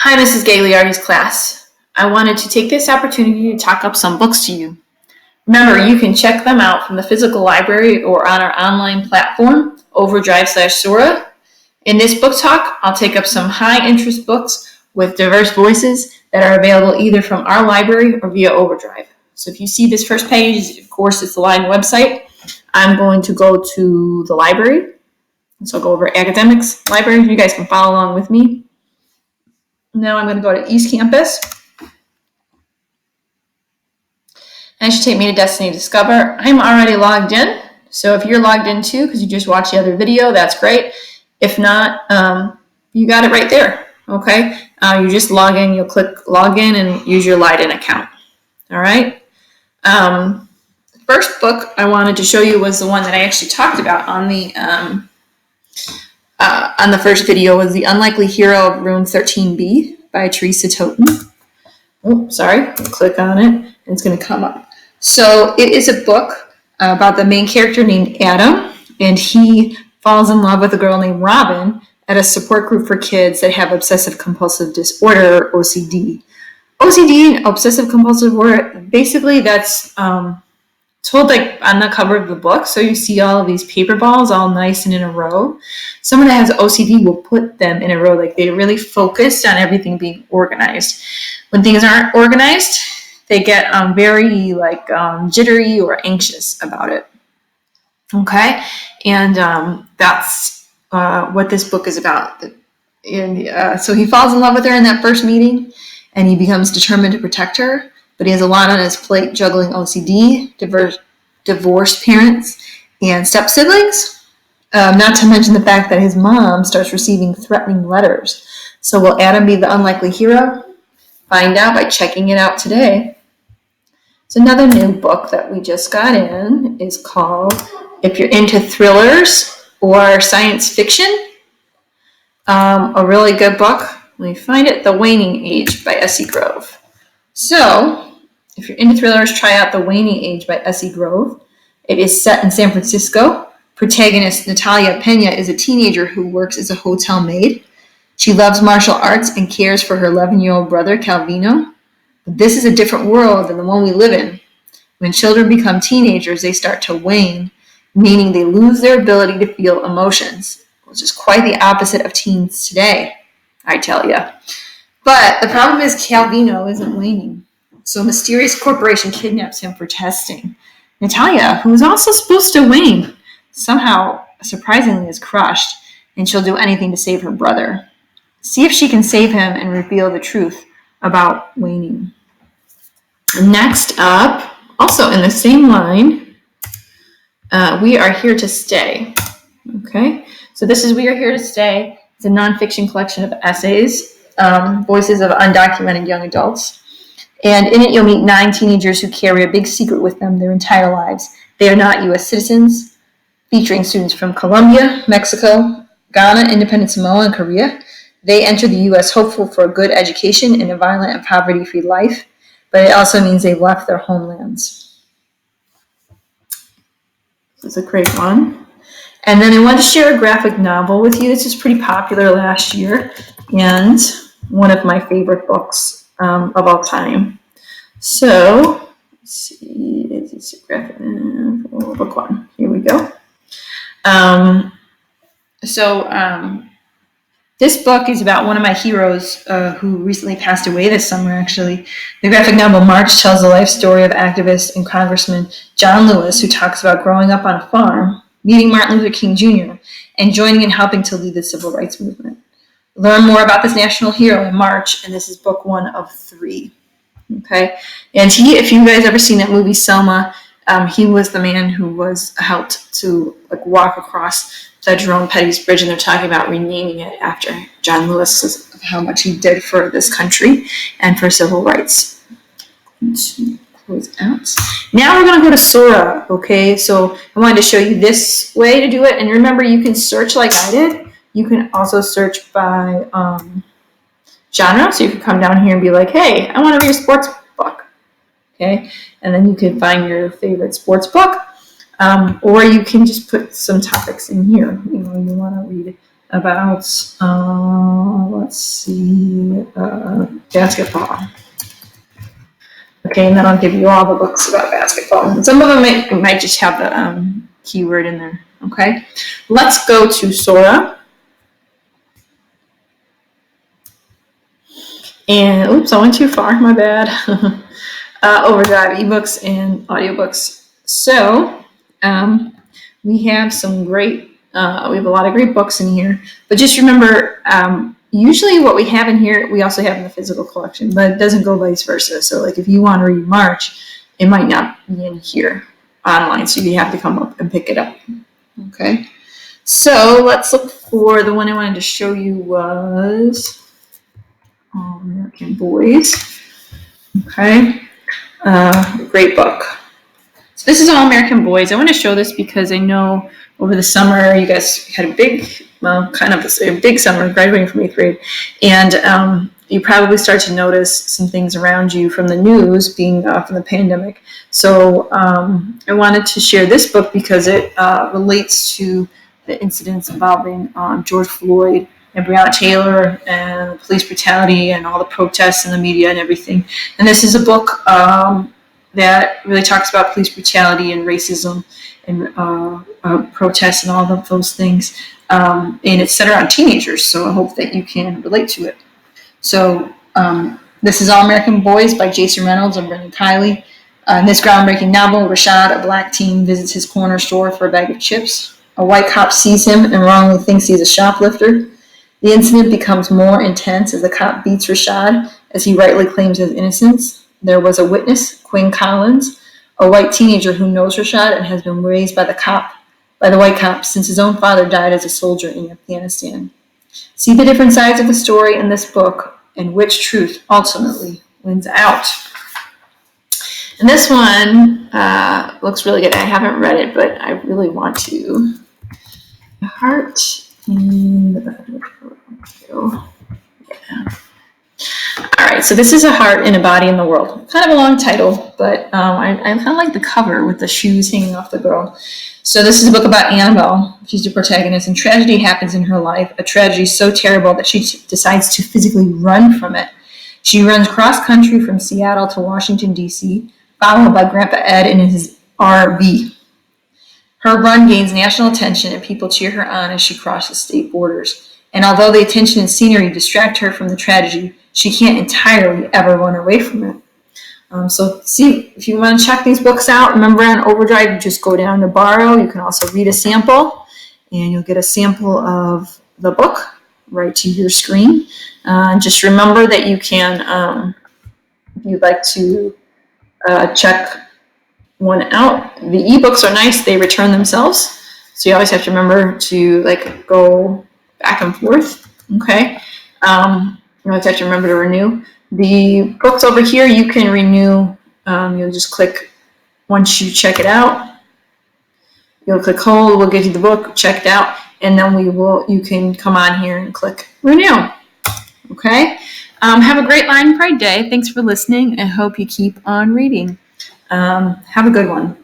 Hi, Mrs. Gagliardi's class. I wanted to take this opportunity to talk up some books to you. Remember, you can check them out from the physical library or on our online platform, Overdrive/Sora. In this book talk, I'll take up some high-interest books with diverse voices that are available either from our library or via Overdrive. So if you see this first page, of course, it's the line website. I'm going to go to the library. So I'll go over academics, library. You guys can follow along with me. Now I'm going to go to East Campus. And it should take me to Destiny Discover. I'm already logged in. So if you're logged in too, because you just watched the other video, that's great. If not, you got it right there. Okay. You just log in, you'll click login and use your Login account. All right. The first book I wanted to show you was the one that I actually talked about on the first video, was The Unlikely Hero of Room 13B by Teresa Toten. Oh, sorry. Click on it and it's going to come up. So it is a book about the main character named Adam, and he falls in love with a girl named Robin at a support group for kids that have obsessive compulsive disorder, OCD. OCD, obsessive compulsive disorder, basically that's told like on the cover of the book. So you see all of these paper balls all nice and in a row. Someone that has OCD will put them in a row, like they're really focused on everything being organized. When things aren't organized, they get very jittery or anxious about it. Okay, and that's what this book is about. And so he falls in love with her in that first meeting, and he becomes determined to protect her. But he has a lot on his plate, juggling OCD, divorced parents, and step-siblings. Not to mention the fact that his mom starts receiving threatening letters. So will Adam be the unlikely hero? Find out by checking it out today. So another new book that we just got in is called, if you're into thrillers or science fiction, a really good book. Let me find it, The Waning Age by S.E. Grove. So, if you're into thrillers, try out The Waning Age by S.E. Grove. It is set in San Francisco. Protagonist Natalia Pena is a teenager who works as a hotel maid. She loves martial arts and cares for her 11-year-old brother, Calvino. But this is a different world than the one we live in. When children become teenagers, they start to wane, meaning they lose their ability to feel emotions, which is quite the opposite of teens today, I tell you. But the problem is Calvino isn't waning. So a mysterious corporation kidnaps him for testing. Natalia, who is also supposed to wane, somehow, surprisingly, is crushed, and she'll do anything to save her brother. See if she can save him and reveal the truth about waning. Next up, also in the same line, We Are Here to Stay. Okay, so this is We Are Here to Stay. It's a nonfiction collection of essays, voices of undocumented young adults. And in it, you'll meet 9 teenagers who carry a big secret with them their entire lives. They are not U.S. citizens, featuring students from Colombia, Mexico, Ghana, Independent Samoa, and Korea. They enter the U.S. hopeful for a good education and a violent and poverty-free life, but it also means they've left their homelands. This is a great one. And then I wanted to share a graphic novel with you. This was pretty popular last year and one of my favorite books of all time. So, let's see, it's a graphic novel, book one. Here we go. This book is about one of my heroes who recently passed away this summer, actually. The graphic novel March tells the life story of activist and Congressman John Lewis, who talks about growing up on a farm, meeting Martin Luther King Jr., and joining and helping to lead the civil rights movement. Learn more about this national hero in March, and this is book 1 of 3. Okay, and if you guys ever seen that movie Selma, he was the man who was helped to walk across the Jerome Petty's Bridge, and they're talking about renaming it after John Lewis, because of how much he did for this country and for civil rights. Close out. Now we're going to go to Sora. Okay, so I wanted to show you this way to do it, and remember, you can search like I did. You can also search by genre, so you can come down here and be like, hey, I want to read a sports book. Okay, and then you can find your favorite sports book. Or you can just put some topics in here. You want to read about, let's see, basketball. Okay, and then I'll give you all the books about basketball. And some of them might just have the keyword in there. Okay, let's go to Sora. And oops, I went too far. My bad. Overdrive ebooks and audiobooks. So we have some great. We have a lot of great books in here. But just remember, usually what we have in here, we also have in the physical collection, but it doesn't go vice versa. So like if you want to read March, it might not be in here online, so you have to come up and pick it up. Okay. So let's look for the one I wanted to show you was American Boys. Okay. Great book. So this is All American Boys. I want to show this because I know over the summer you guys had a big summer graduating from 8th grade, and you probably start to notice some things around you from the news being from the pandemic. So I wanted to share this book because it relates to the incidents involving George Floyd and Breonna Taylor and police brutality and all the protests in the media and everything. And this is a book that really talks about police brutality and racism and protests and all of those things. And it's centered on teenagers, so I hope that you can relate to it. So this is All American Boys by Jason Reynolds and Brendan Kiley. In this groundbreaking novel, Rashad, a black teen, visits his corner store for a bag of chips. A white cop sees him and wrongly thinks he's a shoplifter. The incident becomes more intense as the cop beats Rashad as he rightly claims his innocence. There was a witness, Quinn Collins, a white teenager who knows Rashad and has been raised by the white cop since his own father died as a soldier in Afghanistan. See the different sides of the story in this book and which truth ultimately wins out. And this one looks really good. I haven't read it, but I really want to. Heart in the body. Yeah. All right, so this is A Heart in a Body in the World. Kind of a long title, but I kind of like the cover with the shoes hanging off the girl. So this is a book about Annabelle. She's the protagonist, and tragedy happens in her life, a tragedy so terrible that she decides to physically run from it. She runs cross-country from Seattle to Washington, D.C., followed by Grandpa Ed in his RV. Her run gains national attention, and people cheer her on as she crosses state borders. And although the attention and scenery distract her from the tragedy, she can't entirely ever run away from it. So see, if you want to check these books out, remember on Overdrive, you just go down to borrow. You can also read a sample, and you'll get a sample of the book right to your screen. Just remember that you can, if you'd like to check one out. The ebooks are nice. They return themselves. So you always have to remember to go back and forth. Okay. You always have to remember to renew. The books over here, you can renew. You'll just click once you check it out. You'll click hold. We'll give you the book checked out, and then you can come on here and click renew. Okay. Have a great Lion Pride Day. Thanks for listening. I hope you keep on reading. Have a good one.